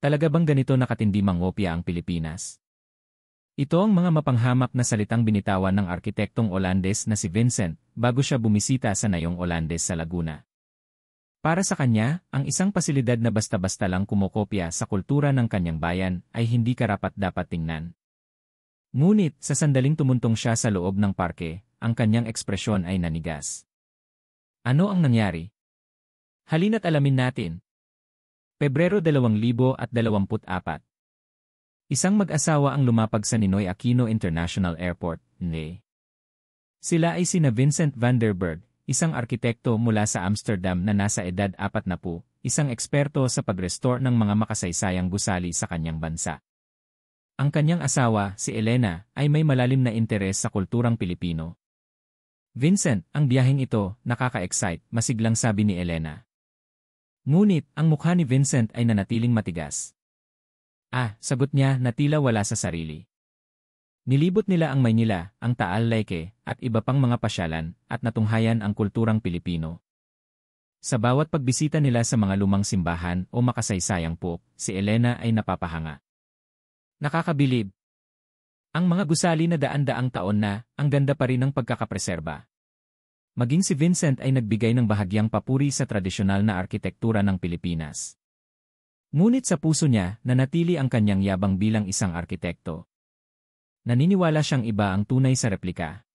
Talaga bang ganito nakatindi mangopya ang Pilipinas? Ito ang mga mapanghamak na salitang binitawan ng arkitektong Olandes na si Vincent bago siya bumisita sa nayong Olandes sa Laguna. Para sa kanya, ang isang pasilidad na basta-basta lang kumokopya sa kultura ng kanyang bayan ay hindi karapat-dapat tingnan. Ngunit, sa sandaling tumuntong siya sa loob ng parke, ang kanyang ekspresyon ay nanigas. Ano ang nangyari? Halina't alamin natin. Pebrero 2024. Isang mag-asawa ang lumapag sa Ninoy Aquino International Airport, NE. Sila ay sina Vincent van der Berg, isang arkitekto mula sa Amsterdam na nasa edad 40, isang eksperto sa pag-restore ng mga makasaysayang gusali sa kanyang bansa. Ang kanyang asawa, si Elena, ay may malalim na interes sa kulturang Pilipino. Vincent, ang biyaheng ito, nakaka-excite, masiglang sabi ni Elena. Ngunit, ang mukha ni Vincent ay nanatiling matigas. Sagot niya na tila wala sa sarili. Nilibot nila ang Maynila, ang Taal Leyte, at iba pang mga pasyalan, at natunghayan ang kulturang Pilipino. Sa bawat pagbisita nila sa mga lumang simbahan o makasaysayang pook, si Elena ay napapahanga. Nakakabilib. Ang mga gusali na daan-daang taon na, ang ganda pa rin ng pagkakapreserba. Maging si Vincent ay nagbigay ng bahagyang papuri sa tradisyonal na arkitektura ng Pilipinas. Ngunit sa puso niya, nanatili ang kanyang yabang bilang isang arkitekto. Naniniwala siyang iba ang tunay sa replika.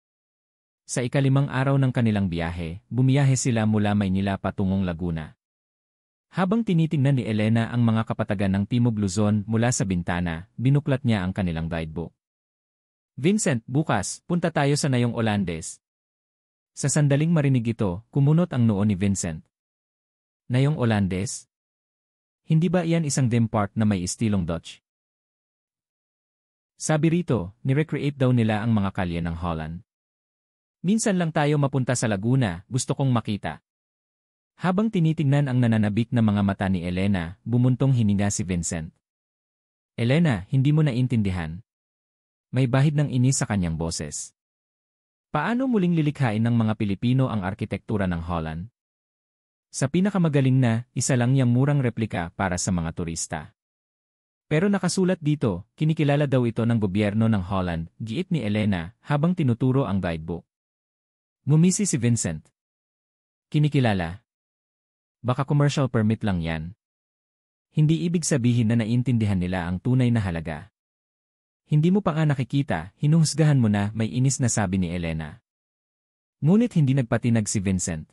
Sa ika-5 araw ng kanilang biyahe, bumiyahe sila mula Maynila patungong Laguna. Habang tinitingnan ni Elena ang mga kapatagan ng Timog Luzon mula sa bintana, binuklat niya ang kanilang guidebook. Vincent, bukas, punta tayo sa nayong Olandes. Sa sandaling marinig ito, kumunot ang noo ni Vincent. Nayong Olandes? Hindi ba iyan isang theme park na may estilong Dutch? Sabi rito, ni-recreate daw nila ang mga kalye ng Holland. Minsan lang tayo mapunta sa Laguna, gusto kong makita. Habang tinitingnan ang nananabik na mga mata ni Elena, bumuntong hininga si Vincent. Elena, hindi mo naintindihan. May bahid ng inis sa kanyang boses. Paano muling lilikhain ng mga Pilipino ang arkitektura ng Holland? Sa pinakamagaling na, isa lang yang murang replika para sa mga turista. Pero nakasulat dito, kinikilala daw ito ng gobyerno ng Holland, giit ni Elena, habang tinuturo ang guidebook. Ngumisi si Vincent. Kinikilala? Baka commercial permit lang yan. Hindi ibig sabihin na naintindihan nila ang tunay na halaga. Hindi mo pa nga nakikita, hinuhusgahan mo na, may inis na sabi ni Elena. Ngunit hindi nagpatinag si Vincent.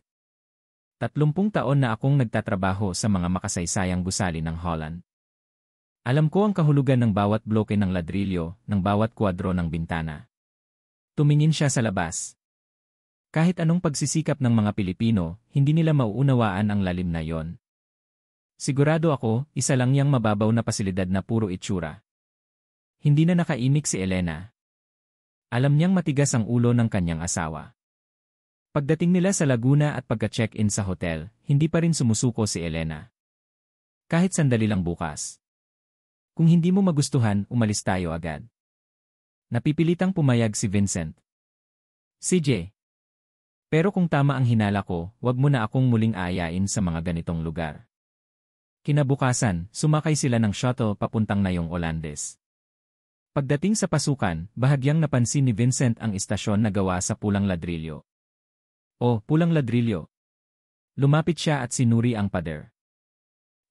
30 taon na akong nagtatrabaho sa mga makasaysayang gusali ng Holland. Alam ko ang kahulugan ng bawat bloke ng ladrilyo, ng bawat kwadro ng bintana. Tumingin siya sa labas. Kahit anong pagsisikap ng mga Pilipino, hindi nila mauunawaan ang lalim na yon. Sigurado ako, isa lang yang mababaw na pasilidad na puro itsura. Hindi na nakaimik si Elena. Alam niyang matigas ang ulo ng kanyang asawa. Pagdating nila sa Laguna at pagka-check-in sa hotel, hindi pa rin sumusuko si Elena. Kahit sandali lang bukas. Kung hindi mo magustuhan, umalis tayo agad. Napipilitang pumayag si Vincent. CJ. Pero kung tama ang hinala ko, wag mo na akong muling aayain sa mga ganitong lugar. Kinabukasan, sumakay sila ng shuttle papuntang nayong Olandes. Pagdating sa pasukan, bahagyang napansin ni Vincent ang istasyon na gawa sa pulang ladrilyo. Pulang ladrilyo. Lumapit siya at sinuri ang pader.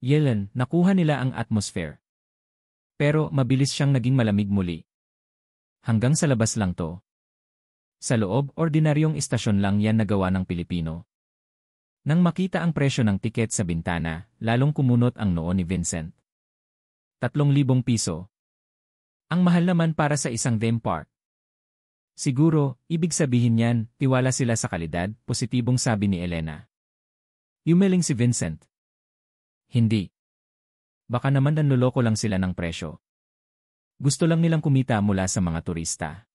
Yelen, nakuha nila ang atmosphere. Pero mabilis siyang naging malamig muli. Hanggang sa labas lang to. Sa loob, ordinaryong istasyon lang yan nagawa ng Pilipino. Nang makita ang presyo ng tiket sa bintana, lalong kumunot ang noo ni Vincent. 3,000 piso. Ang mahal naman para sa isang theme park. Siguro, ibig sabihin niyan, tiwala sila sa kalidad, positibong sabi ni Elena. Yumeling si Vincent. Hindi. Baka naman nanloloko lang sila ng presyo. Gusto lang nilang kumita mula sa mga turista.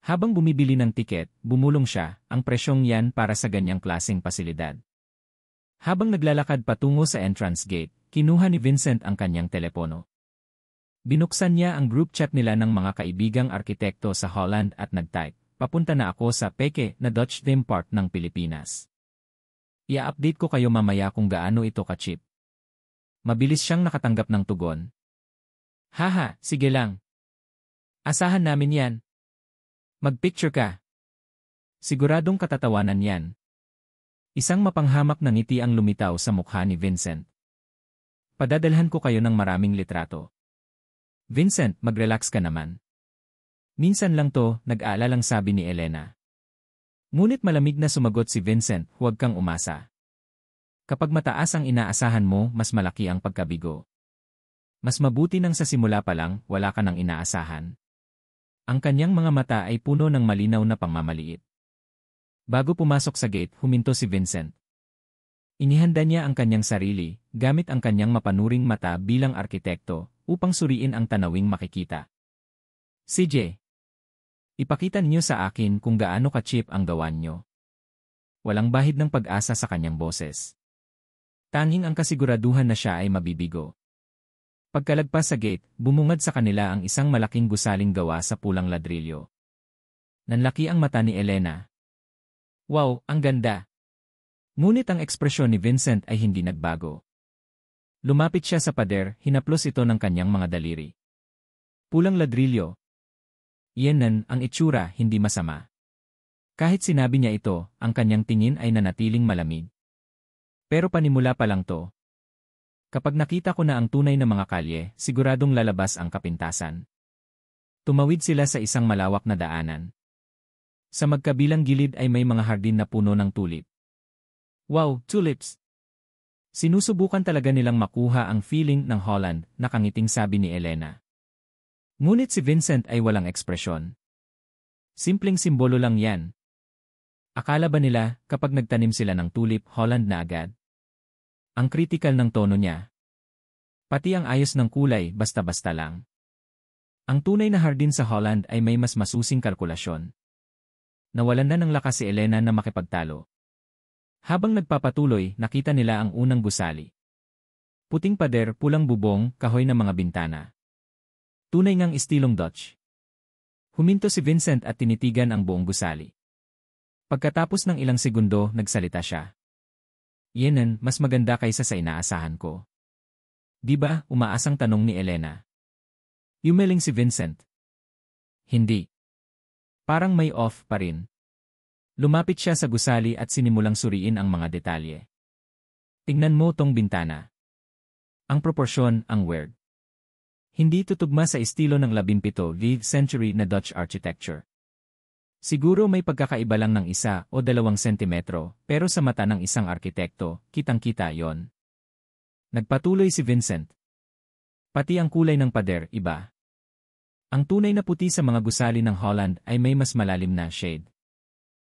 Habang bumibili ng tiket, bumulong siya, ang presyong yan para sa ganyang klaseng pasilidad. Habang naglalakad patungo sa entrance gate, kinuha ni Vincent ang kanyang telepono. Binuksan niya ang group chat nila ng mga kaibigang arkitekto sa Holland at nag-type, papunta na ako sa peke na Dutch theme park ng Pilipinas. I-update ko kayo mamaya kung gaano ito ka-cheap. Mabilis siyang nakatanggap ng tugon. Haha, sige lang. Asahan namin yan. Mag-picture ka. Siguradong katatawanan yan. Isang mapanghamak na ngiti ang lumitaw sa mukha ni Vincent. Padadalhan ko kayo ng maraming litrato. Vincent, mag-relax ka naman. Minsan lang to, nag-aalalang sabi ni Elena. Ngunit malamig na sumagot si Vincent, huwag kang umasa. Kapag mataas ang inaasahan mo, mas malaki ang pagkabigo. Mas mabuti nang sa simula pa lang, wala ka nang inaasahan. Ang kanyang mga mata ay puno ng malinaw na pangmamaliit. Bago pumasok sa gate, huminto si Vincent. Inihanda niya ang kanyang sarili, gamit ang kanyang mapanuring mata bilang arkitekto, upang suriin ang tanawing makikita. CJ, ipakita niyo sa akin kung gaano ka-cheap ang gawan niyo. Walang bahid ng pag-asa sa kanyang boses. Tanging ang kasiguraduhan na siya ay mabibigo. Pagkalagpas sa gate, bumungad sa kanila ang isang malaking gusaling gawa sa pulang ladrilyo. Nanlaki ang mata ni Elena. Wow, ang ganda! Ngunit ang ekspresyon ni Vincent ay hindi nagbago. Lumapit siya sa pader, hinaplos ito ng kanyang mga daliri. Pulang ladrilyo. Yenan, ang itsura, hindi masama. Kahit sinabi niya ito, ang kanyang tingin ay nanatiling malamig. Pero panimula pa lang to. Kapag nakita ko na ang tunay na mga kalye, siguradong lalabas ang kapintasan. Tumawid sila sa isang malawak na daanan. Sa magkabilang gilid ay may mga hardin na puno ng tulip. Wow, tulips! Sinusubukan talaga nilang makuha ang feeling ng Holland, nakangiting sabi ni Elena. Ngunit si Vincent ay walang ekspresyon. Simpleng simbolo lang yan. Akala ba nila, kapag nagtanim sila ng tulip, Holland na agad? Ang kritikal ng tono niya. Pati ang ayos ng kulay, basta-basta lang. Ang tunay na hardin sa Holland ay may mas masusing kalkulasyon. Nawalan na ng lakas si Elena na makipagtalo. Habang nagpapatuloy, nakita nila ang unang gusali. Puting pader, pulang bubong, kahoy na mga bintana. Tunay ngang istilong Dutch. Huminto si Vincent at tinitigan ang buong gusali. Pagkatapos ng ilang segundo, nagsalita siya. Yenan, mas maganda kaysa sa inaasahan ko. Di ba, umaasang tanong ni Elena. Yumeling si Vincent. Hindi. Parang may off pa rin. Lumapit siya sa gusali at sinimulang suriin ang mga detalye. Tingnan mo tong bintana. Ang proporsyon, ang weird. Hindi tutugma sa estilo ng 17th century na Dutch architecture. Siguro may pagkakaiba lang ng 1 o 2 sentimetro, pero sa mata ng isang arkitekto, kitang-kita yon. Nagpatuloy si Vincent. Pati ang kulay ng pader, iba. Ang tunay na puti sa mga gusali ng Holland ay may mas malalim na shade.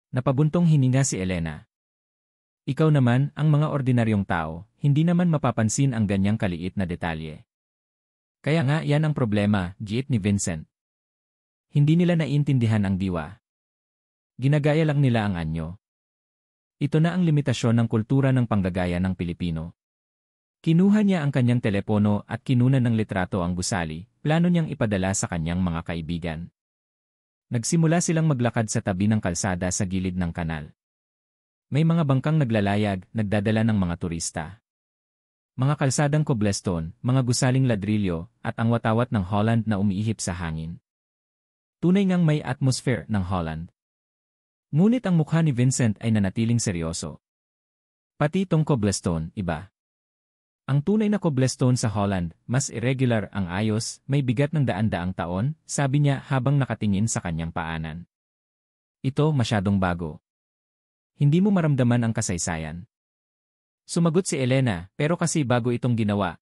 Napabuntong hininga si Elena. Ikaw naman, ang mga ordinaryong tao, hindi naman mapapansin ang ganyang kaliit na detalye. Kaya nga yan ang problema, giit ni Vincent. Hindi nila naiintindihan ang diwa. Ginagaya lang nila ang anyo. Ito na ang limitasyon ng kultura ng panggagaya ng Pilipino. Kinuha niya ang kanyang telepono at kinunan ng litrato ang gusali, plano niyang ipadala sa kanyang mga kaibigan. Nagsimula silang maglakad sa tabi ng kalsada sa gilid ng kanal. May mga bangkang naglalayag, nagdadala ng mga turista. Mga kalsadang cobblestone, mga gusaling ladrilyo, at ang watawat ng Holland na umiihip sa hangin. Tunay ngang may atmosphere ng Holland. Ngunit ang mukha ni Vincent ay nanatiling seryoso. Pati itong cobblestone, iba. Ang tunay na cobblestone sa Holland, mas irregular ang ayos, may bigat ng daan-daang taon, sabi niya habang nakatingin sa kanyang paanan. Ito masyadong bago. Hindi mo maramdaman ang kasaysayan. Sumagot si Elena, pero kasi bago itong ginawa.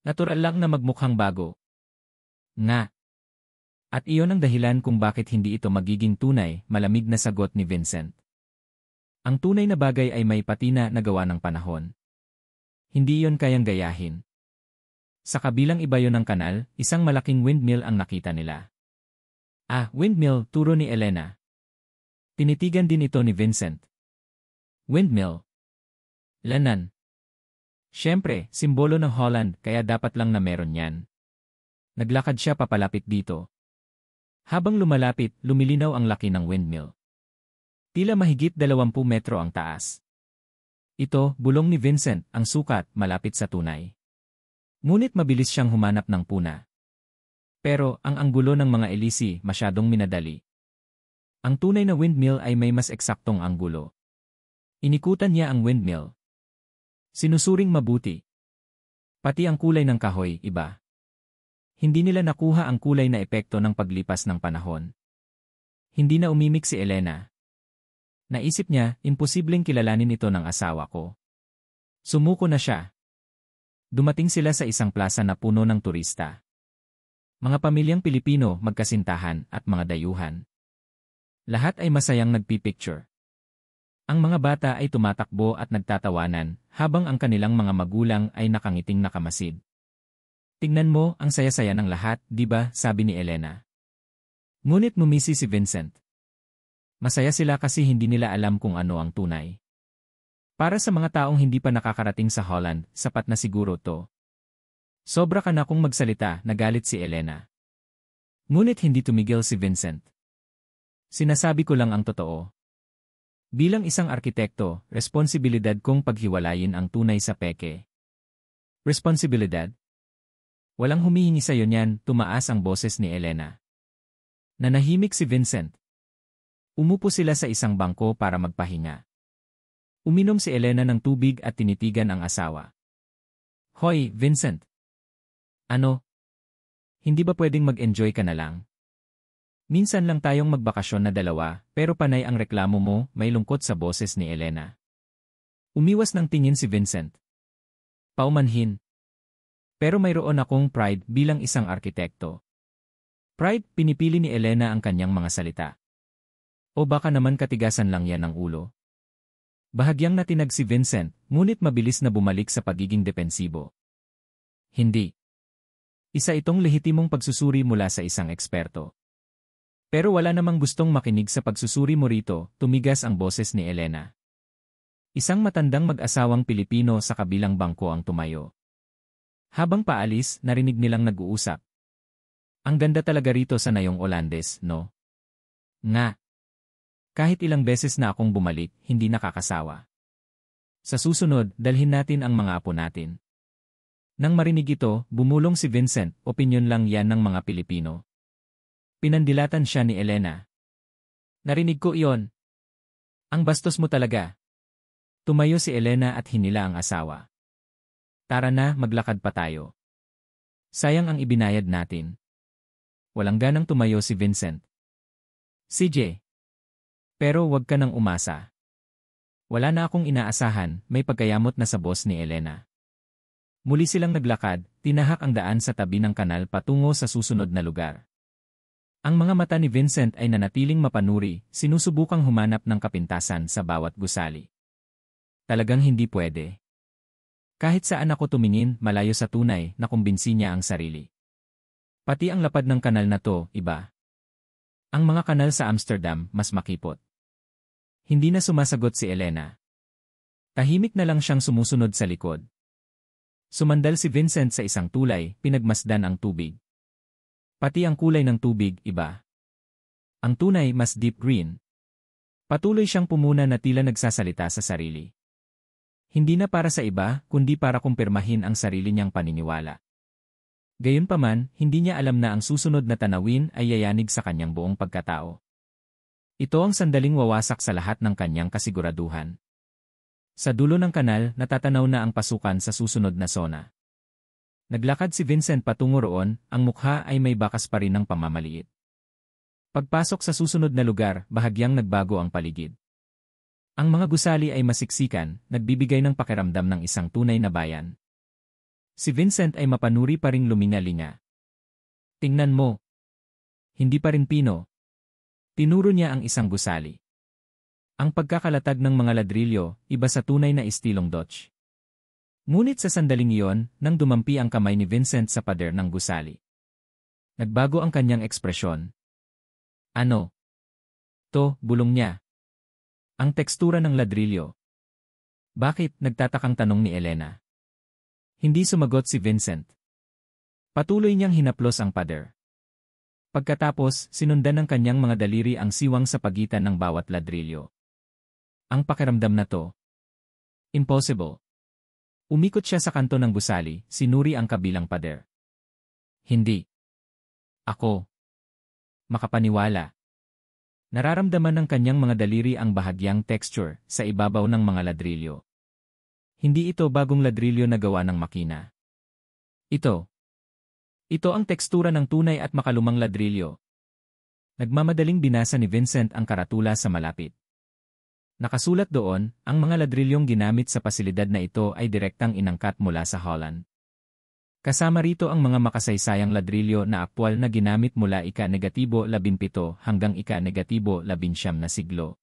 Natural lang na magmukhang bago. Nga. At iyon ang dahilan kung bakit hindi ito magiging tunay, malamig na sagot ni Vincent. Ang tunay na bagay ay may patina na gawa ng panahon. Hindi yon kayang gayahin. Sa kabilang ibayo ng kanal, isang malaking windmill ang nakita nila. Ah, windmill, turo ni Elena. Tinitigan din ito ni Vincent. Windmill. Lanan. Siyempre, simbolo ng Holland, kaya dapat lang na meron yan. Naglakad siya papalapit dito. Habang lumalapit, lumilinaw ang laki ng windmill. Tila mahigit 20 metro ang taas. Ito, bulong ni Vincent, ang sukat, malapit sa tunay. Ngunit mabilis siyang humanap ng puna. Pero, ang anggulo ng mga elisi, masyadong minadali. Ang tunay na windmill ay may mas eksaktong anggulo. Inikutan niya ang windmill. Sinusuring mabuti. Pati ang kulay ng kahoy, iba. Hindi nila nakuha ang kulay na epekto ng paglipas ng panahon. Hindi na umimik si Elena. Naisip niya, imposibleng kilalanin ito ng asawa ko. Sumuko na siya. Dumating sila sa isang plaza na puno ng turista. Mga pamilyang Pilipino, magkasintahan, at mga dayuhan. Lahat ay masayang nagpipicture. Ang mga bata ay tumatakbo at nagtatawanan, habang ang kanilang mga magulang ay nakangiting nakamasid. Tingnan mo, ang saya-saya ng lahat, di ba? Sabi ni Elena. Ngunit ngumisi si Vincent. Masaya sila kasi hindi nila alam kung ano ang tunay. Para sa mga taong hindi pa nakakarating sa Holland, sapat na siguro to. Sobra ka na kung magsalita, nagalit si Elena. Ngunit hindi tumigil si Vincent. Sinasabi ko lang ang totoo. Bilang isang arkitekto, responsibilidad kong paghiwalayin ang tunay sa peke. Responsibilidad? Walang humihingi sa'yo niyan, tumaas ang boses ni Elena. Nanahimik si Vincent. Umupo sila sa isang bangko para magpahinga. Uminom si Elena ng tubig at tinitigan ang asawa. Hoy, Vincent. Ano? Hindi ba pwedeng mag-enjoy ka na lang? Minsan lang tayong magbakasyon na dalawa, pero panay ang reklamo mo, may lungkot sa boses ni Elena. Umiwas ng tingin si Vincent. Paumanhin. Pero mayroon akong pride bilang isang arkitekto. Pride, pinipili ni Elena ang kanyang mga salita. O baka naman katigasan lang yan ng ulo. Bahagyang natinag si Vincent, ngunit mabilis na bumalik sa pagiging depensibo. Hindi. Isa itong lehitimong pagsusuri mula sa isang eksperto. Pero wala namang gustong makinig sa pagsusuri mo rito, tumigas ang boses ni Elena. Isang matandang mag-asawang Pilipino sa kabilang bangko ang tumayo. Habang paalis, narinig nilang nag-uusap. Ang ganda talaga rito sa nayong Olandes, no? Nga. Kahit ilang beses na akong bumalik, hindi nakakasawa. Sa susunod, dalhin natin ang mga apo natin. Nang marinig ito, bumulong si Vincent, opinyon lang yan ng mga Pilipino. Pinandilatan siya ni Elena. Narinig ko iyon. Ang bastos mo talaga. Tumayo si Elena at hinila ang asawa. Tara na, maglakad pa tayo. Sayang ang ibinayad natin. Walang ganang tumayo si Vincent. CJ. Pero wag ka nang umasa. Wala na akong inaasahan, may pagkayamot na sa boss ni Elena. Muli silang naglakad, tinahak ang daan sa tabi ng kanal patungo sa susunod na lugar. Ang mga mata ni Vincent ay nanatiling mapanuri, sinusubukang humanap ng kapintasan sa bawat gusali. Talagang hindi pwede. Kahit saan ako tumingin, malayo sa tunay, nakumbinsi niya ang sarili. Pati ang lapad ng kanal na to, iba. Ang mga kanal sa Amsterdam, mas makipot. Hindi na sumasagot si Elena. Tahimik na lang siyang sumusunod sa likod. Sumandal si Vincent sa isang tulay, pinagmasdan ang tubig. Pati ang kulay ng tubig, iba. Ang tunay, mas deep green. Patuloy siyang pumuna na tila nagsasalita sa sarili. Hindi na para sa iba, kundi para kumpirmahin ang sarili niyang paniniwala. Gayunpaman, hindi niya alam na ang susunod na tanawin ay yayanig sa kanyang buong pagkatao. Ito ang sandaling wawasak sa lahat ng kanyang kasiguraduhan. Sa dulo ng kanal, natatanaw na ang pasukan sa susunod na zona. Naglakad si Vincent patungo roon, ang mukha ay may bakas pa rin ng pamamaliit. Pagpasok sa susunod na lugar, bahagyang nagbago ang paligid. Ang mga gusali ay masiksikan, nagbibigay ng pakiramdam ng isang tunay na bayan. Si Vincent ay mapanuri pa ring luminga-linga. Tingnan mo. Hindi pa rin pino. Tinuro niya ang isang gusali. Ang pagkakalatag ng mga ladrilyo, iba sa tunay na estilong Dutch. Ngunit sa sandaling iyon, nang dumampi ang kamay ni Vincent sa pader ng gusali. Nagbago ang kanyang ekspresyon. Ano? To, bulong niya. Ang tekstura ng ladrilyo. Bakit? Nagtatakang tanong ni Elena. Hindi sumagot si Vincent. Patuloy niyang hinaplos ang pader. Pagkatapos, sinundan ng kanyang mga daliri ang siwang sa pagitan ng bawat ladrilyo. Ang pakiramdam na to. Impossible. Umikot siya sa kanto ng gusali, sinuri ang kabilang pader. Hindi. Ako. Makapaniwala. Nararamdaman ng kanyang mga daliri ang bahagyang texture sa ibabaw ng mga ladrilyo. Hindi ito bagong ladrilyo na gawa ng makina. Ito ang tekstura ng tunay at makalumang ladrilyo. Nagmamadaling binasa ni Vincent ang karatula sa malapit. Nakasulat doon, ang mga ladrilyong ginamit sa pasilidad na ito ay direktang inangkat mula sa Holland. Kasama rito ang mga makasaysayang ladrilyo na aktwal na ginamit mula ika-17 hanggang ika-19 na siglo.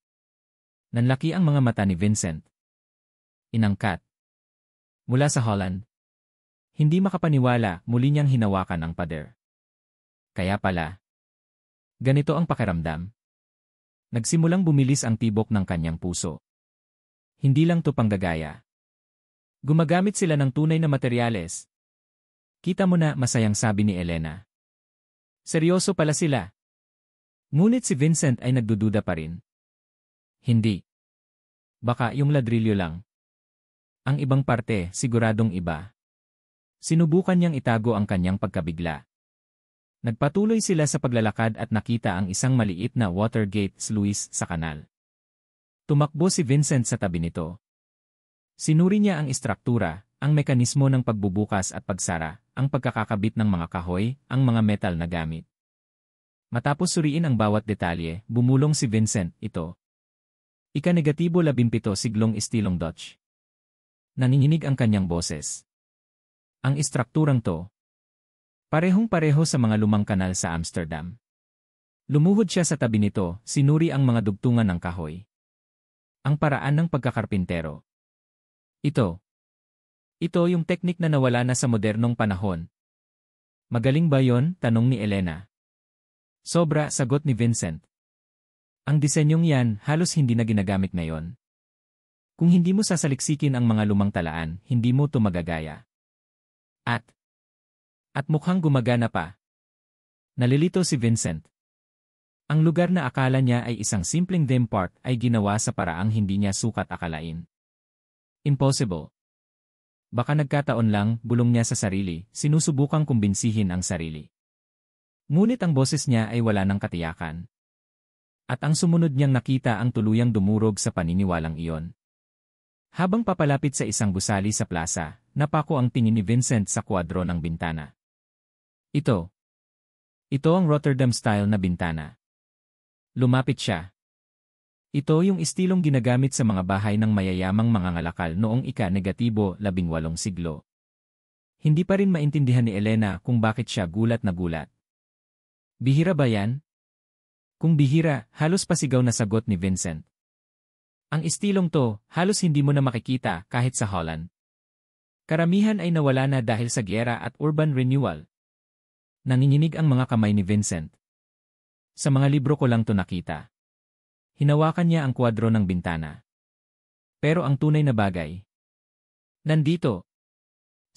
Nanlaki ang mga mata ni Vincent. Inangkat. Mula sa Holland. Hindi makapaniwala, muli niyang hinawakan ang pader. Kaya pala. Ganito ang pakiramdam. Nagsimulang bumilis ang tibok ng kanyang puso. Hindi lang to panggagaya. Gumagamit sila ng tunay na materyales. Kita mo na, masayang sabi ni Elena. Seryoso pala sila. Ngunit si Vincent ay nagdududa pa rin. Hindi. Baka yung ladrilyo lang. Ang ibang parte, siguradong iba. Sinubukan niyang itago ang kanyang pagkabigla. Nagpatuloy sila sa paglalakad at nakita ang isang maliit na Watergate sluice sa kanal. Tumakbo si Vincent sa tabi nito. Sinuri niya ang istruktura, ang mekanismo ng pagbubukas at pagsara, ang pagkakakabit ng mga kahoy, ang mga metal na gamit. Matapos suriin ang bawat detalye, bumulong si Vincent, ito. Ika-17 siglong estilong Dutch. Nanginginig ang kanyang boses. Ang istrukturang to, parehong-pareho sa mga lumang kanal sa Amsterdam. Lumuhod siya sa tabi nito, sinuri ang mga dugtungan ng kahoy. Ang paraan ng pagkakarpintero. Ito yung teknik na nawala na sa modernong panahon. Magaling ba yon? Tanong ni Elena. Sobra, sagot ni Vincent. Ang disenyong yan halos hindi na ginagamit ngayon. Kung hindi mo sasaliksikin ang mga lumang talaan, hindi mo to magagaya. At mukhang gumagana pa. Nalilito si Vincent. Ang lugar na akala niya ay isang simpleng theme park ay ginawa sa paraang hindi niya sukat akalain. Impossible. Baka nagkataon lang, bulong niya sa sarili, sinusubukang kumbinsihin ang sarili. Ngunit ang boses niya ay wala ng katiyakan. At ang sumunod niyang nakita ang tuluyang dumurog sa paniniwalang iyon. Habang papalapit sa isang gusali sa plaza, napako ang tingin ni Vincent sa kwadro ng bintana. Ito ang Rotterdam-style na bintana. Lumapit siya. Ito yung estilong ginagamit sa mga bahay ng mayayamang mga ngalakal noong ika-18 siglo. Hindi pa rin maintindihan ni Elena kung bakit siya gulat na gulat. Bihira ba yan? Kung bihira, halos pasigaw na sagot ni Vincent. Ang estilong to, halos hindi mo na makikita kahit sa Holland. Karamihan ay nawala na dahil sa gyera at urban renewal. Nanginginig ang mga kamay ni Vincent. Sa mga libro ko lang to nakita. Hinawakan niya ang kwadro ng bintana. Pero ang tunay na bagay. Nandito.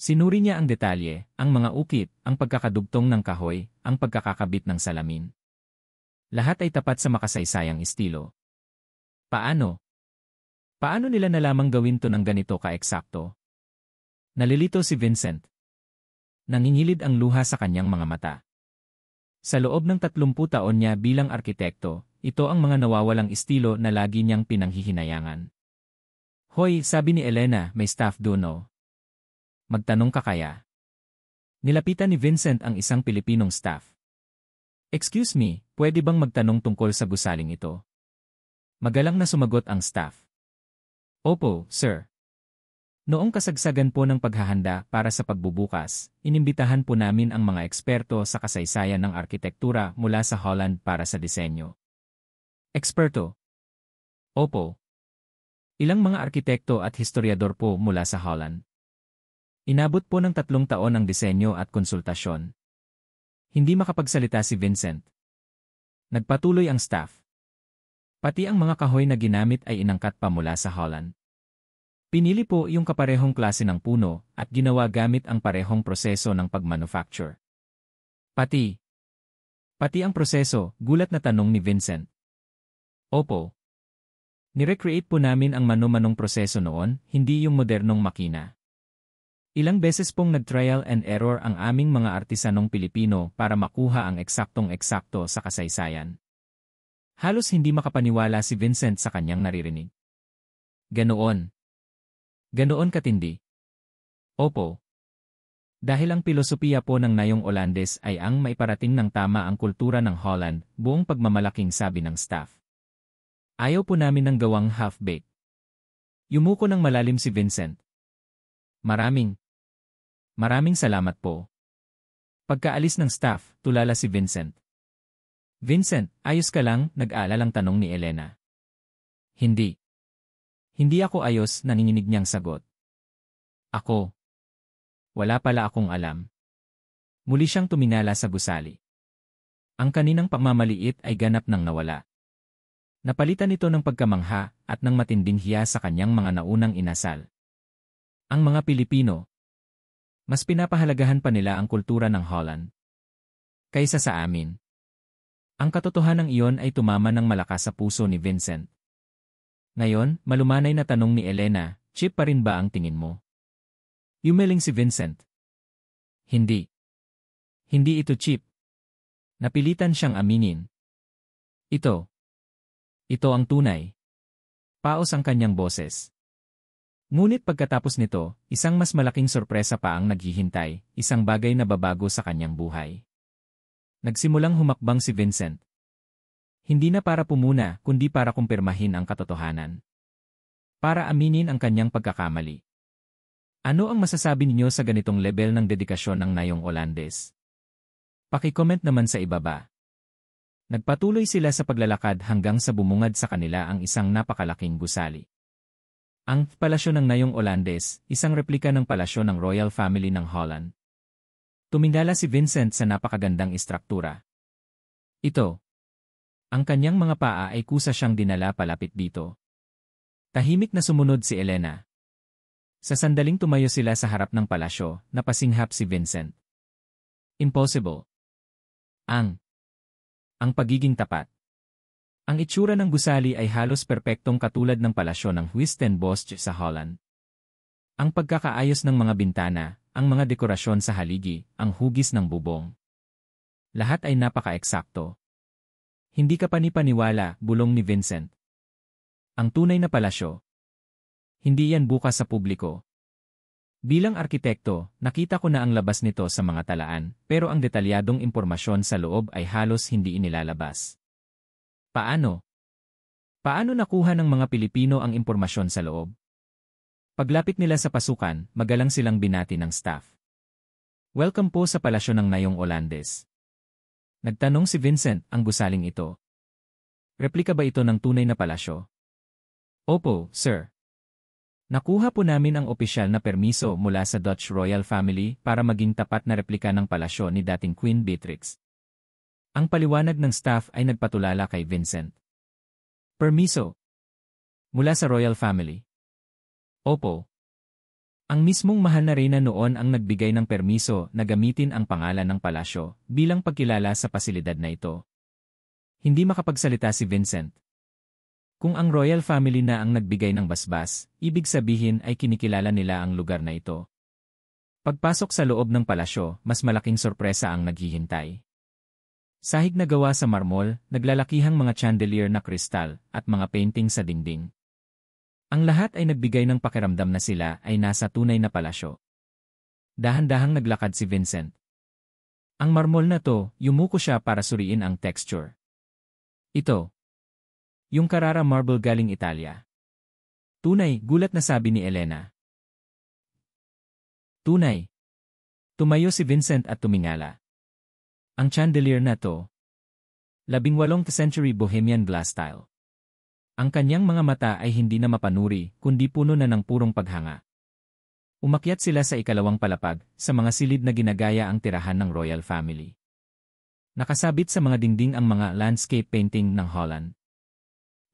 Sinuri niya ang detalye, ang mga ukit, ang pagkakadugtong ng kahoy, ang pagkakakabit ng salamin. Lahat ay tapat sa makasaysayang estilo. Paano? Paano nila nalamang gawin to ng ganito ka-eksakto? Nalilito si Vincent. Nangingilid ang luha sa kanyang mga mata. Sa loob ng 30 taon niya bilang arkitekto, ito ang mga nawawalang estilo na lagi niyang pinanghihinayangan. Hoy, sabi ni Elena, may staff doon no? Magtanong ka kaya? Nilapitan ni Vincent ang isang Pilipinong staff. Excuse me, pwede bang magtanong tungkol sa gusaling ito? Magalang na sumagot ang staff. Opo, sir. Noong kasagsagan po ng paghahanda para sa pagbubukas, inimbitahan po namin ang mga eksperto sa kasaysayan ng arkitektura mula sa Holland para sa disenyo. Eksperto? Opo. Ilang mga arkitekto at historiador po mula sa Holland. Inabot po ng 3 taon ang disenyo at konsultasyon. Hindi makapagsalita si Vincent. Nagpatuloy ang staff. Pati ang mga kahoy na ginamit ay inangkat pa mula sa Holland. Pinili po yung kaparehong klase ng puno at ginawa gamit ang parehong proseso ng pagmanufacture. Pati ang proseso, gulat na tanong ni Vincent. Opo. Nirecreate po namin ang mano-manong proseso noon, hindi yung modernong makina. Ilang beses pong nag-trial and error ang aming mga artisanong Pilipino para makuha ang eksaktong-eksakto sa kasaysayan. Halos hindi makapaniwala si Vincent sa kanyang naririnig. Ganoon. Ganoon katindi. Opo. Dahil ang pilosopiya po ng Nayong Olandes ay ang maiparating ng tama ang kultura ng Holland, buong pagmamalaking sabi ng staff. Ayaw po namin ng gawang half-baked. Yumuko ng malalim si Vincent. Maraming salamat po. Pagkaalis ng staff, tulala si Vincent. Vincent, ayos ka lang? Nag-aalalang tanong ni Elena. Hindi. Hindi ako ayos, nanginginig niyang sagot. Ako. Wala pala akong alam. Muli siyang tuminala sa gusali. Ang kaninang pagmamaliit ay ganap nang nawala. Napalitan ito ng pagkamangha at ng matinding hiya sa kanyang mga naunang inasal. Ang mga Pilipino, mas pinapahalagahan pa nila ang kultura ng Holland kaysa sa amin. Ang katotohanan iyon ay tumama ng malakas sa puso ni Vincent. Ngayon, malumanay na tanong ni Elena, cheap pa rin ba ang tingin mo? Yumeling si Vincent. Hindi. Hindi ito cheap. Napilitan siyang aminin. Ito ang tunay. Paos ang kanyang boses. Ngunit pagkatapos nito, isang mas malaking sorpresa pa ang naghihintay, isang bagay na babago sa kanyang buhay. Nagsimulang humakbang si Vincent. Hindi na para pumuna, kundi para kumpirmahin ang katotohanan. Para aminin ang kanyang pagkakamali. Ano ang masasabi ninyo sa ganitong level ng dedikasyon ng Nayong Olandes? Paki-comment naman sa ibaba. Nagpatuloy sila sa paglalakad hanggang sa bumungad sa kanila ang isang napakalaking gusali. Ang palasyo ng Nayong Olandes, isang replika ng palasyo ng Royal Family ng Holland. Tumingala si Vincent sa napakagandang istruktura. Ito. Ang kanyang mga paa ay kusa siyang dinala palapit dito. Tahimik na sumunod si Elena. Sa sandaling tumayo sila sa harap ng palasyo, napasinghap si Vincent. Impossible. Ang pagiging tapat. Ang itsura ng gusali ay halos perpektong katulad ng palasyo ng Huis ten Bosch sa Holland. Ang pagkakaayos ng mga bintana, ang mga dekorasyon sa haligi, ang hugis ng bubong. Lahat ay napaka-eksakto. Hindi ka panipaniwala, bulong ni Vincent. Ang tunay na palasyo. Hindi yan bukas sa publiko. Bilang arkitekto, nakita ko na ang labas nito sa mga talaan, pero ang detalyadong impormasyon sa loob ay halos hindi inilalabas. Paano? Paano nakuha ng mga Pilipino ang impormasyon sa loob? Paglapit nila sa pasukan, magalang silang binati ng staff. Welcome po sa palasyo ng Nayong Olandes. Nagtanong si Vincent, ang gusaling ito. Replika ba ito ng tunay na palasyo? Opo, sir. Nakuha po namin ang opisyal na permiso mula sa Dutch Royal Family para maging tapat na replika ng palasyo ni dating Queen Beatrix. Ang paliwanag ng staff ay nagpatulala kay Vincent. Permiso. Mula sa Royal Family. Opo. Ang mismong mahal na reyna noon ang nagbigay ng permiso na gamitin ang pangalan ng palasyo bilang pagkilala sa pasilidad na ito. Hindi makapagsalita si Vincent. Kung ang Royal Family na ang nagbigay ng basbas, ibig sabihin ay kinikilala nila ang lugar na ito. Pagpasok sa loob ng palasyo, mas malaking sorpresa ang naghihintay. Sahig na gawa sa marmol, naglalakihang mga chandelier na kristal, at mga painting sa dingding. Ang lahat ay nagbigay ng pakiramdam na sila ay nasa tunay na palasyo. Dahan-dahang naglakad si Vincent. Ang marmol na to, yumuko siya para suriin ang texture. Ito. Yung Carrara marble galing Italia. Tunay, gulat na sabi ni Elena. Tunay. Tumayo si Vincent at tumingala. Ang chandelier na to. 18th century Bohemian glass style. Ang kanyang mga mata ay hindi na mapanuri, kundi puno na ng purong paghanga. Umakyat sila sa ikalawang palapag, sa mga silid na ginagaya ang tirahan ng Royal Family. Nakasabit sa mga dingding ang mga landscape painting ng Holland.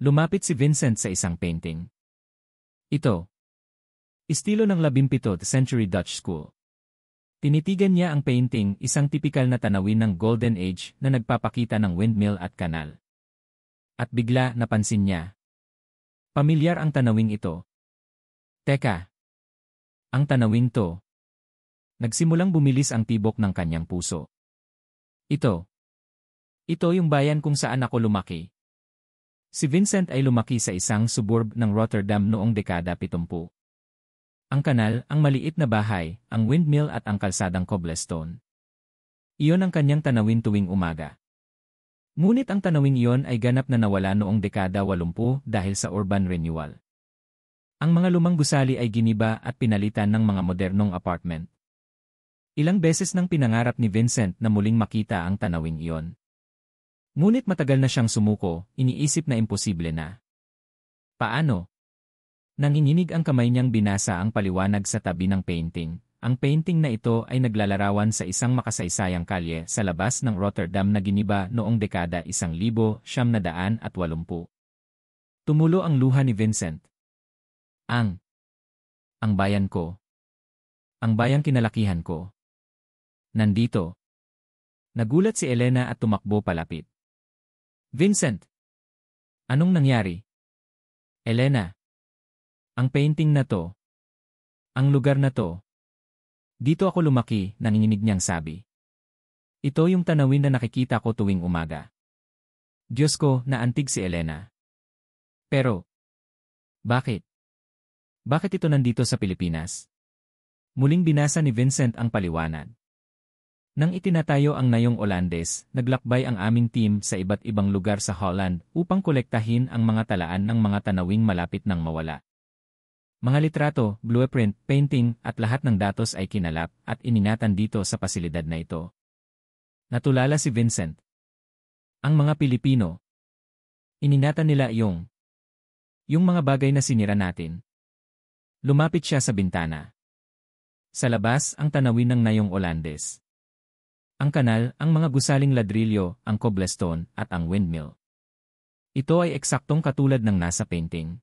Lumapit si Vincent sa isang painting. Ito. Estilo ng 17th century Dutch school. Tinitigan niya ang painting, isang tipikal na tanawin ng Golden Age na nagpapakita ng windmill at kanal. At bigla napansin niya. Pamilyar ang tanawing ito. Teka. Ang tanawing to. Nagsimulang bumilis ang tibok ng kanyang puso. Ito. Ito yung bayan kung saan ako lumaki. Si Vincent ay lumaki sa isang suburb ng Rotterdam noong dekada 70. Ang kanal, ang maliit na bahay, ang windmill at ang kalsadang cobblestone. Iyon ang kanyang tanawin tuwing umaga. Ngunit ang tanawing iyon ay ganap na nawala noong dekada 80 dahil sa urban renewal. Ang mga lumang gusali ay giniba at pinalitan ng mga modernong apartment. Ilang beses nang pinangarap ni Vincent na muling makita ang tanawing iyon. Ngunit matagal na siyang sumuko, iniisip na imposible na. Paano? Nanginginig ang kamay niyang binasa ang paliwanag sa tabi ng painting. Ang painting na ito ay naglalarawan sa isang makasaysayang kalye sa labas ng Rotterdam na giniba noong dekada 1980. Tumulo ang luha ni Vincent. Ang bayan ko. Ang bayang kinalakihan ko. Nandito. Nagulat si Elena at tumakbo palapit. Vincent! Anong nangyari? Elena! Ang painting na to. Ang lugar na to. Dito ako lumaki, nanginginig niyang sabi. Ito yung tanawin na nakikita ko tuwing umaga. Diyos ko, naantig si Elena. Pero, bakit? Bakit ito nandito sa Pilipinas? Muling binasa ni Vincent ang paliwanag. Nang itinatayo ang nayong Olandes, naglakbay ang aming team sa iba't ibang lugar sa Holland upang kolektahin ang mga talaan ng mga tanawing malapit nang mawala. Mga litrato, blueprint, painting at lahat ng datos ay kinalap at ininatan dito sa pasilidad na ito. Natulala si Vincent. Ang mga Pilipino. Ininatan nila yung mga bagay na sinira natin. Lumapit siya sa bintana. Sa labas, ang tanawin ng nayong Olandes. Ang kanal, ang mga gusaling ladrilyo, ang cobblestone, at ang windmill. Ito ay eksaktong katulad ng nasa painting.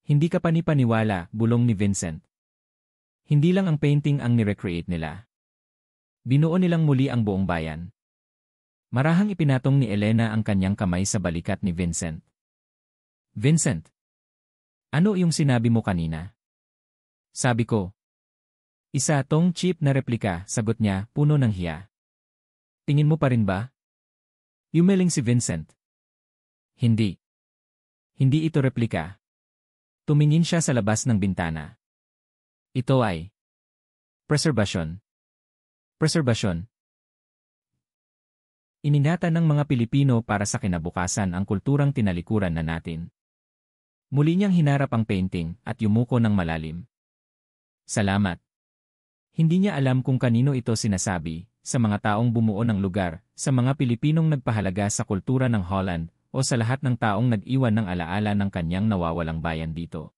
Hindi ka panipaniwala, bulong ni Vincent. Hindi lang ang painting ang ni-recreate nila. Binuo nilang muli ang buong bayan. Marahang ipinatong ni Elena ang kanyang kamay sa balikat ni Vincent. Vincent! Ano yung sinabi mo kanina? Sabi ko. Isa tong cheap na replika, sagot niya, puno ng hiya. Tingin mo pa rin ba? Yumeling si Vincent. Hindi. Hindi ito replika. Tumingin siya sa labas ng bintana. Ito ay preservation. Preservation. Ininatan ng mga Pilipino para sa kinabukasan ang kulturang tinalikuran na natin. Muli niyang hinarap ang painting at yumuko ng malalim. Salamat. Hindi niya alam kung kanino ito sinasabi, sa mga taong bumuo ng lugar, sa mga Pilipinong nagpahalaga sa kultura ng Holland, o sa lahat ng taong nag-iwan ng alaala ng kanyang nawawalang bayan dito.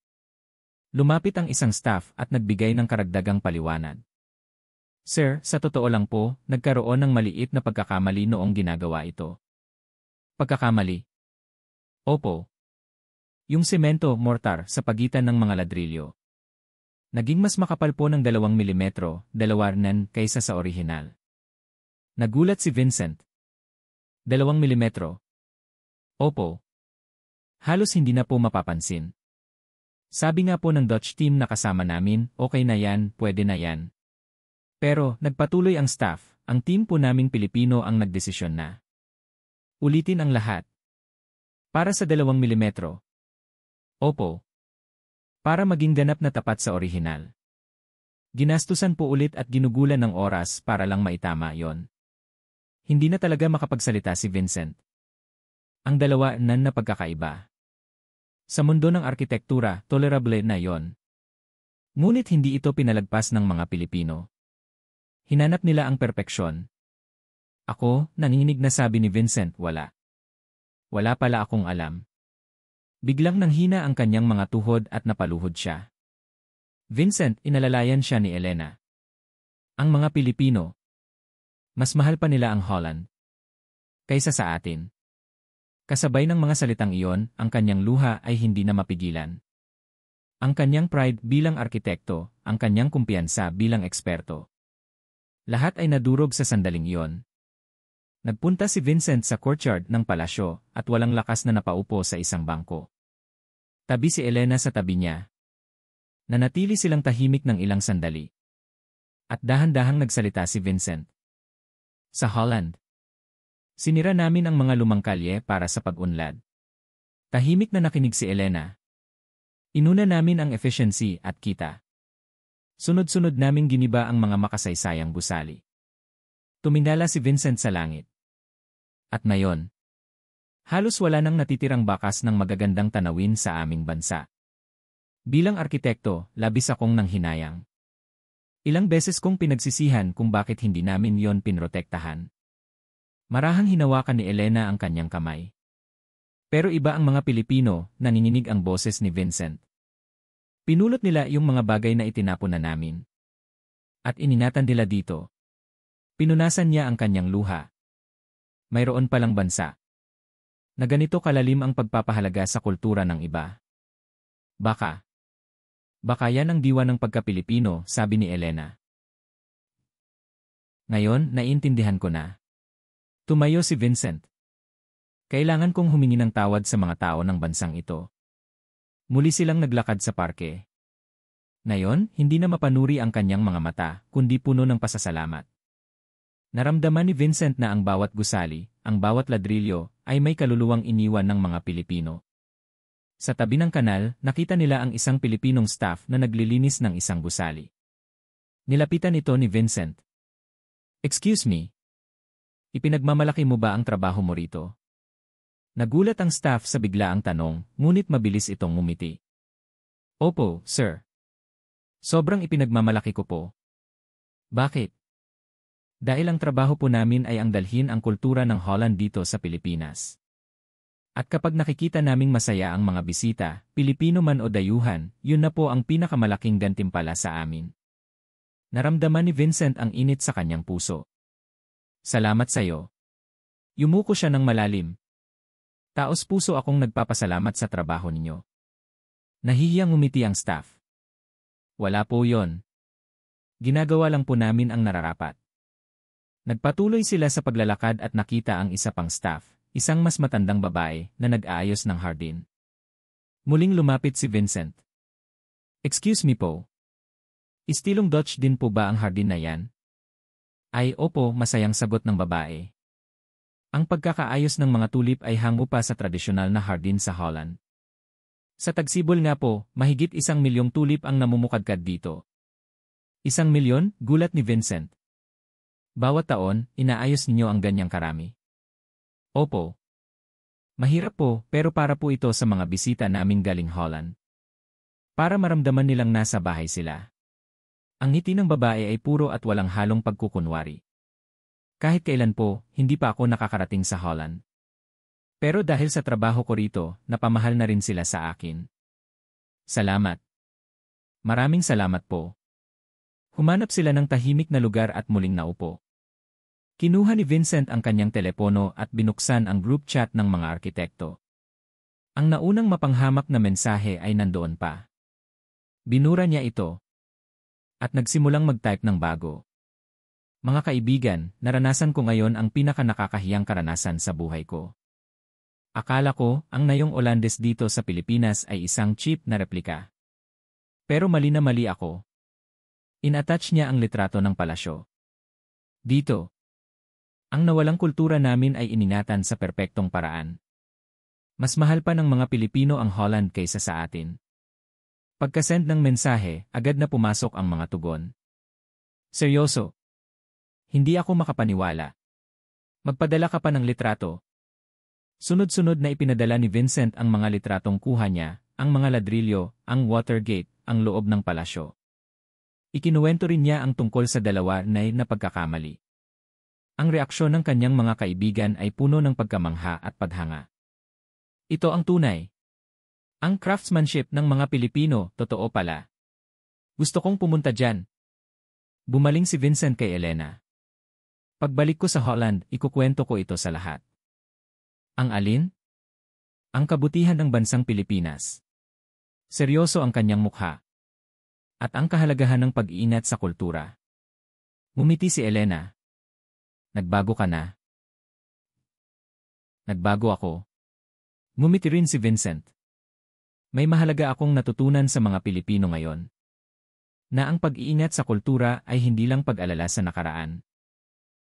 Lumapit ang isang staff at nagbigay ng karagdagang paliwanag. Sir, sa totoo lang po, nagkaroon ng maliit na pagkakamali noong ginagawa ito. Pagkakamali? Opo. Yung semento, mortar, sa pagitan ng mga ladrilyo. Naging mas makapal po ng 2 milimetro, 2 kaysa sa orihinal. Nagulat si Vincent. 2 milimetro? Opo. Halos hindi na po mapapansin. Sabi nga po ng Dutch team na kasama namin, okay na yan, pwede na yan. Pero, nagpatuloy ang staff, ang team po naming Pilipino ang nagdesisyon na. Ulitin ang lahat. Para sa 2 milimetro. Opo. Para maging ganap na tapat sa orihinal. Ginastusan po ulit at ginugulan ng oras para lang maitama yon. Hindi na talaga makapagsalita si Vincent. Ang dalawa na pagkakaiba. Sa mundo ng arkitektura, tolerable na yon. Ngunit hindi ito pinalagpas ng mga Pilipino. Hinanap nila ang perpeksyon. Ako, nanginginig na sabi ni Vincent, wala. Wala pala akong alam. Biglang nanghina ang kanyang mga tuhod at napaluhod siya. Vincent, inalalayan siya ni Elena. Ang mga Pilipino. Mas mahal pa nila ang Holland kaysa sa atin. Kasabay ng mga salitang iyon, ang kanyang luha ay hindi na mapigilan. Ang kanyang pride bilang arkitekto, ang kanyang kumpiyansa bilang eksperto. Lahat ay nadurog sa sandaling iyon. Nagpunta si Vincent sa courtyard ng palasyo at walang lakas na napaupo sa isang bangko. Tabi si Elena sa tabi niya. Nanatili silang tahimik ng ilang sandali. At dahan-dahang nagsalita si Vincent. Sa Holland. Sinira namin ang mga lumang kalye para sa pag-unlad. Tahimik na nakinig si Elena. Inuna namin ang efficiency at kita. Sunod-sunod naming giniba ang mga makasaysayang gusali. Tumingala si Vincent sa langit. At ngayon, halos wala nang natitirang bakas ng magagandang tanawin sa aming bansa. Bilang arkitekto, labis akong nanghinayang. Ilang beses kong pinagsisihan kung bakit hindi namin yon pinrotektahan. Marahang hinawakan ni Elena ang kanyang kamay. Pero iba ang mga Pilipino, nanininig ang boses ni Vincent. Pinulot nila yung mga bagay na itinapon na namin. At ininatan nila dito. Pinunasan niya ang kanyang luha. Mayroon palang bansa na ganito kalalim ang pagpapahalaga sa kultura ng iba. Baka yan ang diwa ng pagka-Pilipino, sabi ni Elena. Ngayon, naiintindihan ko na. Tumayo si Vincent. Kailangan kong humingi ng tawad sa mga tao ng bansang ito. Muli silang naglakad sa parke. Ngayon, hindi na mapanuri ang kanyang mga mata, kundi puno ng pasasalamat. Naramdaman ni Vincent na ang bawat gusali, ang bawat ladrilyo, ay may kaluluwang iniwan ng mga Pilipino. Sa tabi ng kanal, nakita nila ang isang Pilipinong staff na naglilinis ng isang gusali. Nilapitan ito ni Vincent. Excuse me. Ipinagmamalaki mo ba ang trabaho mo rito? Nagulat ang staff sa biglaang tanong, ngunit mabilis itong ngumiti. Opo, sir. Sobrang ipinagmamalaki ko po. Bakit? Dahil ang trabaho po namin ay ang dalhin ang kultura ng Holland dito sa Pilipinas. At kapag nakikita naming masaya ang mga bisita, Pilipino man o dayuhan, yun na po ang pinakamalaking gantimpala sa amin. Naramdaman ni Vincent ang init sa kanyang puso. Salamat sa'yo. Yumuko siya ng malalim. Taos puso akong nagpapasalamat sa trabaho ninyo. Nahihiyang umiti ang staff. Wala po yon. Ginagawa lang po namin ang nararapat. Nagpatuloy sila sa paglalakad at nakita ang isa pang staff, isang mas matandang babae na nag-aayos ng hardin. Muling lumapit si Vincent. Excuse me po. Istilong Dutch din po ba ang hardin na yan? Ay opo, masayang sagot ng babae. Ang pagkakaayos ng mga tulip ay hango pa sa tradisyonal na hardin sa Holland. Sa tagsibol nga po, mahigit 1,000,000 tulip ang namumukadkad dito. 1,000,000? Gulat ni Vincent. Bawat taon, inaayos ninyo ang ganyang karami. Opo. Mahirap po, pero para po ito sa mga bisita naming galing Holland. Para maramdaman nilang nasa bahay sila. Ang ngiti ng babae ay puro at walang halong pagkukunwari. Kahit kailan po, hindi pa ako nakakarating sa Holland. Pero dahil sa trabaho ko rito, napamahal na rin sila sa akin. Salamat. Maraming salamat po. Humanap sila ng tahimik na lugar at muling naupo. Kinuha ni Vincent ang kanyang telepono at binuksan ang group chat ng mga arkitekto. Ang naunang mapanghamak na mensahe ay nandoon pa. Binura niya ito. At nagsimulang mag-type ng bago. Mga kaibigan, naranasan ko ngayon ang pinakanakakahiyang karanasan sa buhay ko. Akala ko, ang nayong Olandes dito sa Pilipinas ay isang cheap na replika. Pero mali na mali ako. In-attach niya ang litrato ng palasyo. Dito. Ang nawalang kultura namin ay ininatan sa perpektong paraan. Mas mahal pa ng mga Pilipino ang Holland kaysa sa atin. Pagkasend ng mensahe, agad na pumasok ang mga tugon. Seryoso. Hindi ako makapaniwala. Magpadala ka pa ng litrato. Sunod-sunod na ipinadala ni Vincent ang mga litratong kuha niya, ang mga ladrilyo, ang Watergate, ang loob ng palasyo. Ikinuwento rin niya ang tungkol sa dalawa na pagkakamali. Ang reaksyon ng kanyang mga kaibigan ay puno ng pagkamangha at paghanga. Ito ang tunay. Ang craftsmanship ng mga Pilipino, totoo pala. Gusto kong pumunta dyan. Bumaling si Vincent kay Elena. Pagbalik ko sa Holland, ikukwento ko ito sa lahat. Ang alin? Ang kabutihan ng bansang Pilipinas. Seryoso ang kanyang mukha. At ang kahalagahan ng pag-iingat sa kultura. Ngumiti si Elena. Nagbago ka na. Nagbago ako. Ngumiti rin si Vincent. May mahalaga akong natutunan sa mga Pilipino ngayon. Na ang pag-iingat sa kultura ay hindi lang pag-alala sa nakaraan.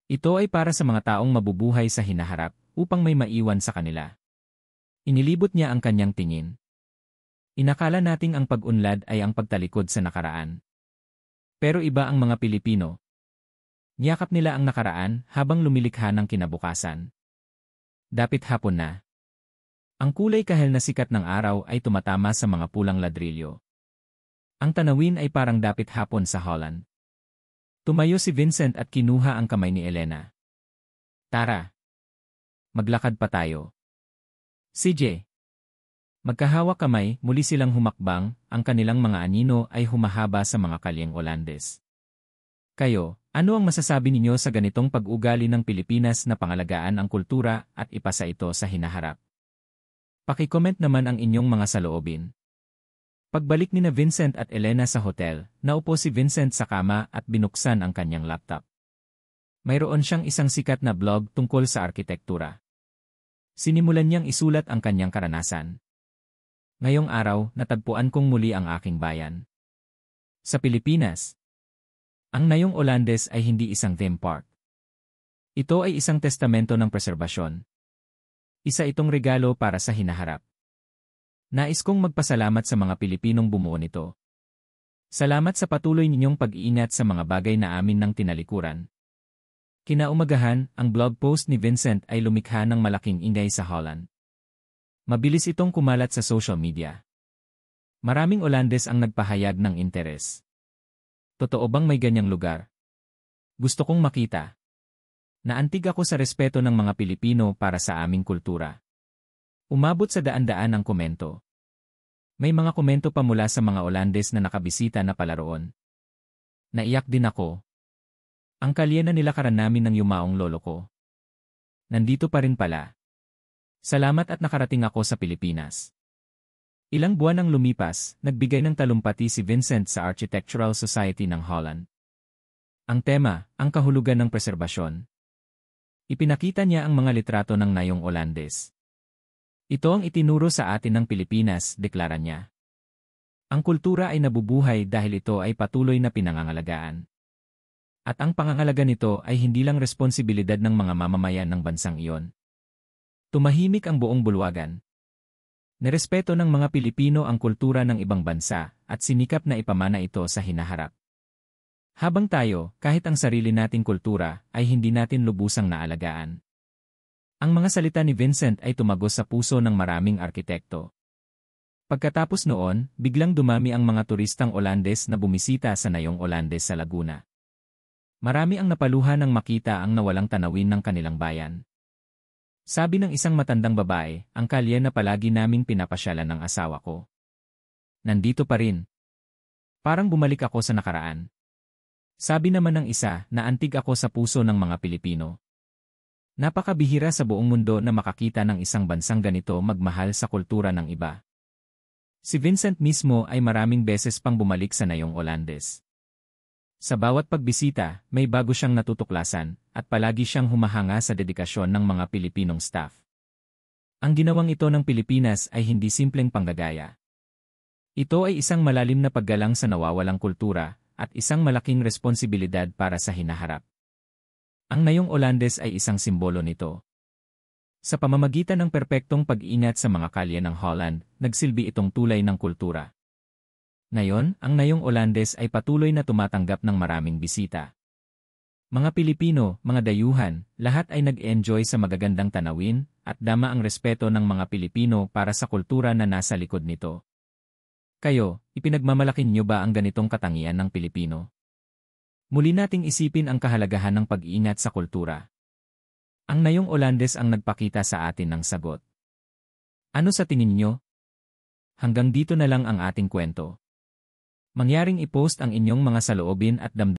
Ito ay para sa mga taong mabubuhay sa hinaharap upang may maiwan sa kanila. Inilibot niya ang kanyang tingin. Inakala nating ang pag-unlad ay ang pagtalikod sa nakaraan. Pero iba ang mga Pilipino. Niyakap nila ang nakaraan habang lumilikha ng kinabukasan. Dapit hapon na. Ang kulay kahel na sikat ng araw ay tumatama sa mga pulang ladrilyo. Ang tanawin ay parang dapit hapon sa Holland. Tumayo si Vincent at kinuha ang kamay ni Elena. Tara. Maglakad pa tayo. CJ. Magkahawak kamay, muli silang humakbang, ang kanilang mga anino ay humahaba sa mga kalyeng Olandes. Kayo, ano ang masasabi ninyo sa ganitong pag-ugali ng Pilipinas na pangalagaan ang kultura at ipasa ito sa hinaharap? Paki-comment naman ang inyong mga saloobin. Pagbalik ni Vincent at Elena sa hotel, naupo si Vincent sa kama at binuksan ang kanyang laptop. Mayroon siyang isang sikat na blog tungkol sa arkitektura. Sinimulan niyang isulat ang kanyang karanasan. Ngayong araw, natagpuan kong muli ang aking bayan. Sa Pilipinas, ang Nayong Olandes ay hindi isang theme park. Ito ay isang testamento ng preserbasyon. Isa itong regalo para sa hinaharap. Nais kong magpasalamat sa mga Pilipinong bumuo nito. Salamat sa patuloy ninyong pag-iingat sa mga bagay na amin ng tinalikuran. Kinaumagahan, ang blog post ni Vincent ay lumikha ng malaking ingay sa Holland. Mabilis itong kumalat sa social media. Maraming Olandes ang nagpahayag ng interes. Totoo bang may ganyang lugar? Gusto kong makita. Naantig ako sa respeto ng mga Pilipino para sa aming kultura. Umabot sa daan-daan ang komento. May mga komento pa mula sa mga Olandes na nakabisita na palaroon. Naiyak din ako. Ang kalye na nilakaran namin ng yumaong lolo ko. Nandito pa rin pala. Salamat at nakarating ako sa Pilipinas. Ilang buwan nang lumipas, nagbigay ng talumpati si Vincent sa Architectural Society ng Holland. Ang tema, ang kahulugan ng preserbasyon. Ipinakita niya ang mga litrato ng Nayong Olandes. Ito ang itinuro sa atin ng Pilipinas, deklara niya. Ang kultura ay nabubuhay dahil ito ay patuloy na pinangangalagaan. At ang pangangalaga nito ay hindi lang responsibilidad ng mga mamamayan ng bansang iyon. Tumahimik ang buong bulwagan. Nirespeto ng mga Pilipino ang kultura ng ibang bansa at sinikap na ipamana ito sa hinaharap. Habang tayo, kahit ang sarili nating kultura, ay hindi natin lubusang naalagaan. Ang mga salita ni Vincent ay tumagos sa puso ng maraming arkitekto. Pagkatapos noon, biglang dumami ang mga turistang Olandes na bumisita sa Nayong Olandes sa Laguna. Marami ang napaluhan nang makita ang nawalang tanawin ng kanilang bayan. Sabi ng isang matandang babae, ang kalye na palagi naming pinapasyalan ng asawa ko. Nandito pa rin. Parang bumalik ako sa nakaraan. Sabi naman ng isa, naantig ako sa puso ng mga Pilipino. Napakabihira sa buong mundo na makakita ng isang bansang ganito magmahal sa kultura ng iba. Si Vincent mismo ay maraming beses pang bumalik sa Nayong Olandes. Sa bawat pagbisita, may bago siyang natutuklasan, at palagi siyang humahanga sa dedikasyon ng mga Pilipinong staff. Ang ginawang ito ng Pilipinas ay hindi simpleng panggagaya. Ito ay isang malalim na paggalang sa nawawalang kultura, at isang malaking responsibilidad para sa hinaharap. Ang Nayong Olandes ay isang simbolo nito. Sa pamamagitan ng perpektong pag-iingat sa mga kalye ng Holland, nagsilbi itong tulay ng kultura. Ngayon, ang Nayong Olandes ay patuloy na tumatanggap ng maraming bisita. Mga Pilipino, mga dayuhan, lahat ay nag-enjoy sa magagandang tanawin, at dama ang respeto ng mga Pilipino para sa kultura na nasa likod nito. Kayo, ipinagmamalakin niyo ba ang ganitong katangian ng Pilipino? Muli nating isipin ang kahalagahan ng pag-iingat sa kultura. Ang Nayong Olandes ang nagpakita sa atin ng sagot. Ano sa tingin niyo? Hanggang dito na lang ang ating kwento. Mangyaring i-post ang inyong mga saloobin at damdamin